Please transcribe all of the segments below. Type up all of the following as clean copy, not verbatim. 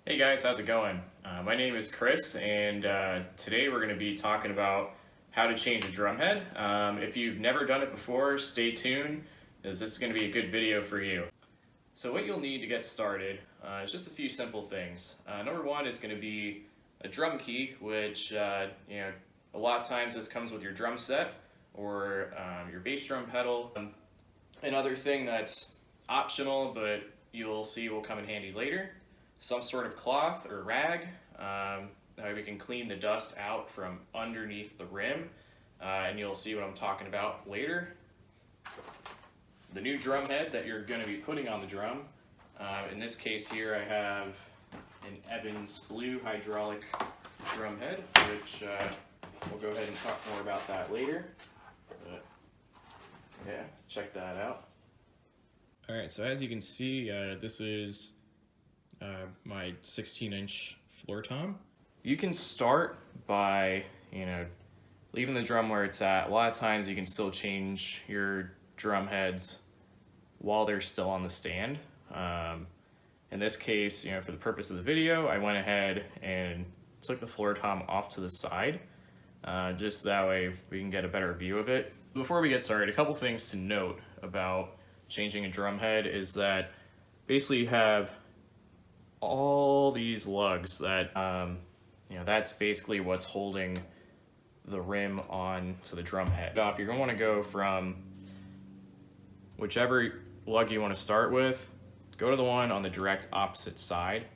Hey guys, how's it going? My name is Chris, and today we're going to be talking about how to change a drum head. If you've never done it before, stay tuned, as this is going to be a good video for you. So what you'll need to get started is just a few simple things. Number one is going to be a drum key, which a lot of times this comes with your drum set or your bass drum pedal. Another thing that's optional, but you'll see will come in handy later, some sort of cloth or rag. That way we can clean the dust out from underneath the rim, and you'll see what I'm talking about later. The new drum head that you're going to be putting on the drum. In this case here I have an Evans blue hydraulic drum head, which we'll go ahead and talk more about that later. But yeah, check that out. Alright, so as you can see, this is my 16-inch floor tom. You can start by, leaving the drum where it's at. A lot of times you can still change your drum heads while they're still on the stand. In this case, for the purpose of the video, I went ahead and took the floor tom off to the side, just that way we can get a better view of it. Before we get started, a couple things to note about changing a drum head is that basically you have all these lugs that, that's basically what's holding the rim on to the drum head. You're going to want to go from whichever lug you want to start with, go to the one on the direct opposite side,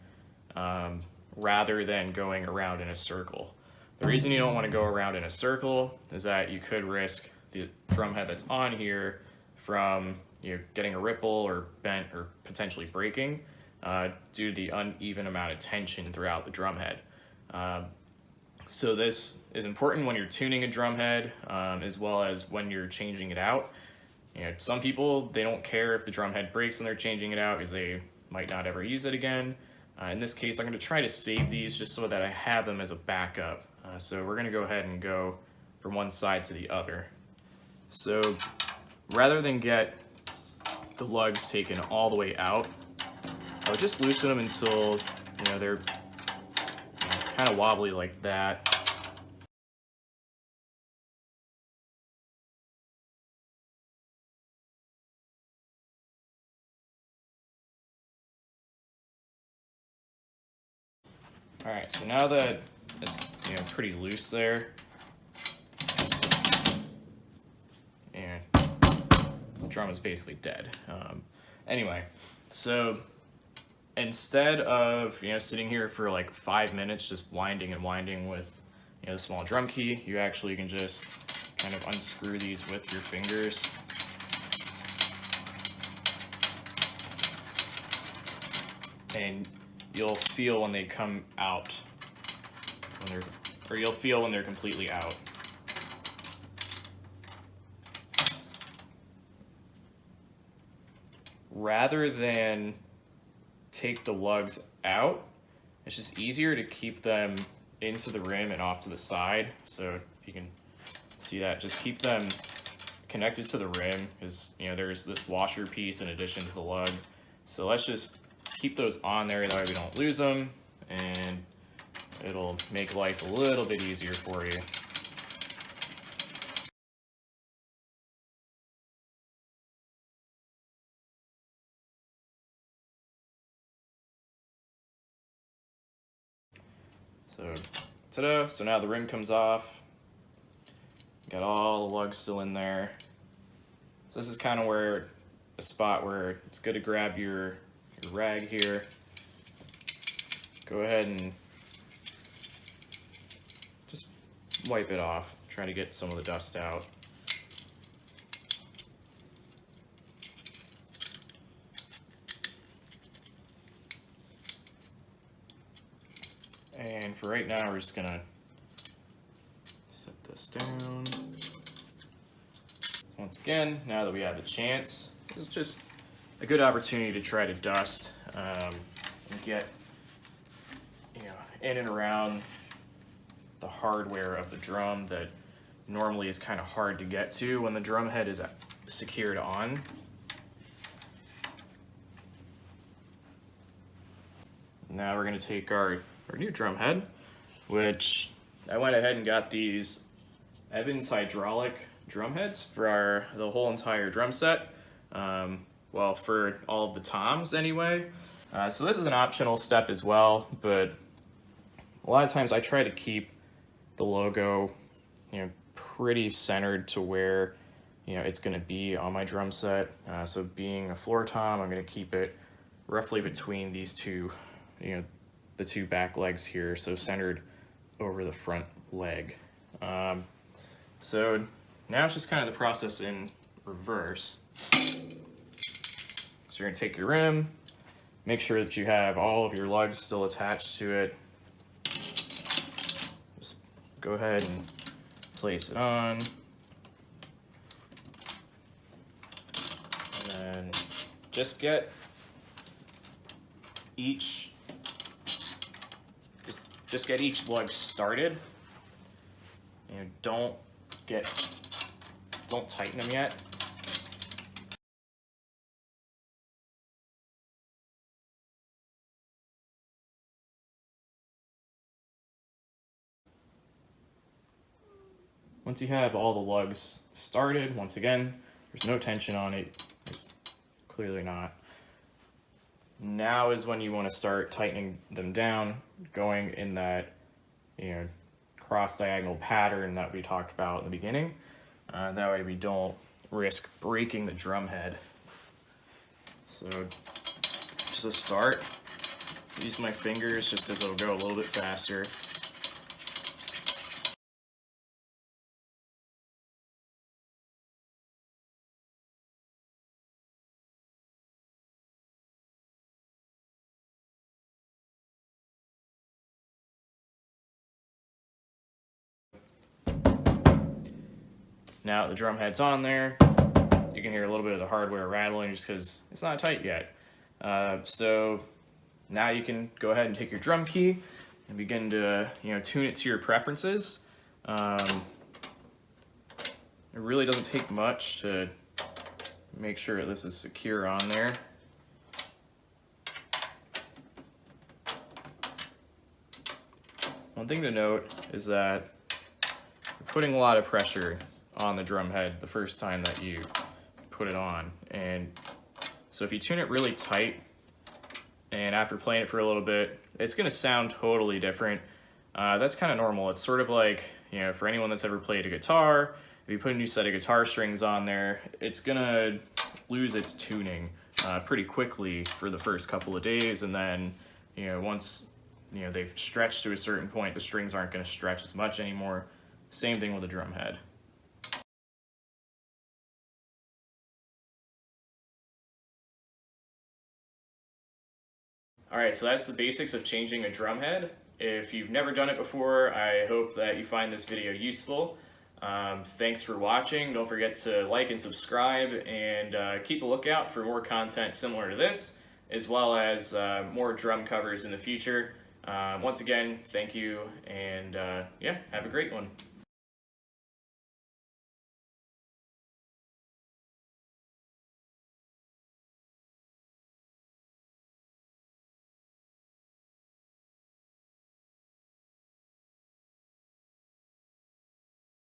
rather than going around in a circle. The reason you don't want to go around in a circle is that you could risk the drum head that's on here from getting a ripple or bent or potentially breaking due to the uneven amount of tension throughout the drum head. So this is important when you're tuning a drum head, as well as when you're changing it out. Some people, they don't care if the drum head breaks when they're changing it out because they might not ever use it again. In this case, I'm going to try to save these just so that I have them as a backup. So we're going to go ahead and go from one side to the other. So rather than get the lugs taken all the way out, I'll just loosen them until they're kind of wobbly like that. All right, so now that it's pretty loose there, and the drum is basically dead. Anyway, so instead of sitting here for like 5 minutes just winding and winding with the small drum key, you actually can just kind of unscrew these with your fingers. And you'll feel when they come out, you'll feel when they're completely out. Rather than take the lugs out, it's just easier to keep them into the rim and off to the side. So if you can see that, just keep them connected to the rim, because there's this washer piece in addition to the lug. So let's just keep those on there, that way we don't lose them, and it'll make life a little bit easier for you. So, ta-da! So now the rim comes off. Got all the lugs still in there. So this is kind of where a spot where it's good to grab your rag here. Go ahead and just wipe it off. Try to get some of the dust out. And for right now, we're just gonna set this down. Once again, now that we have the chance, this is just a good opportunity to try to dust and get in and around the hardware of the drum that normally is kind of hard to get to when the drum head is secured on. Now we're going to take our new drum head, which I went ahead and got these Evans hydraulic drum heads for the whole entire drum set. Well, for all of the toms anyway. So this is an optional step as well, but a lot of times I try to keep the logo, pretty centered to where, it's going to be on my drum set. So being a floor tom, I'm going to keep it roughly between these two, the two back legs here, so centered over the front leg. So now it's just kind of the process in reverse. So you're going to take your rim, make sure that you have all of your lugs still attached to it. Just go ahead and place it on. And then just get each lug started. Don't tighten them yet. Once you have all the lugs started, once again, there's no tension on it. There's clearly not. Now is when you want to start tightening them down, going in that, cross-diagonal pattern that we talked about in the beginning. That way we don't risk breaking the drum head. So just to start, use my fingers just because it'll go a little bit faster. Now the drum head's on there. You can hear a little bit of the hardware rattling just because it's not tight yet. So now you can go ahead and take your drum key and begin to tune it to your preferences. It really doesn't take much to make sure this is secure on there. One thing to note is that you're putting a lot of pressure on the drum head the first time that you put it on, and so if you tune it really tight and after playing it for a little bit, it's going to sound totally different. That's kind of normal. It's sort of like, for anyone that's ever played a guitar, if you put a new set of guitar strings on there, it's going to lose its tuning pretty quickly for the first couple of days, and then once they've stretched to a certain point, the strings aren't going to stretch as much anymore. Same thing with the drum head. Alright, so that's the basics of changing a drum head. If you've never done it before, I hope that you find this video useful. Thanks for watching. Don't forget to like and subscribe, and keep a lookout for more content similar to this, as well as more drum covers in the future. Once again, thank you, and yeah, have a great one.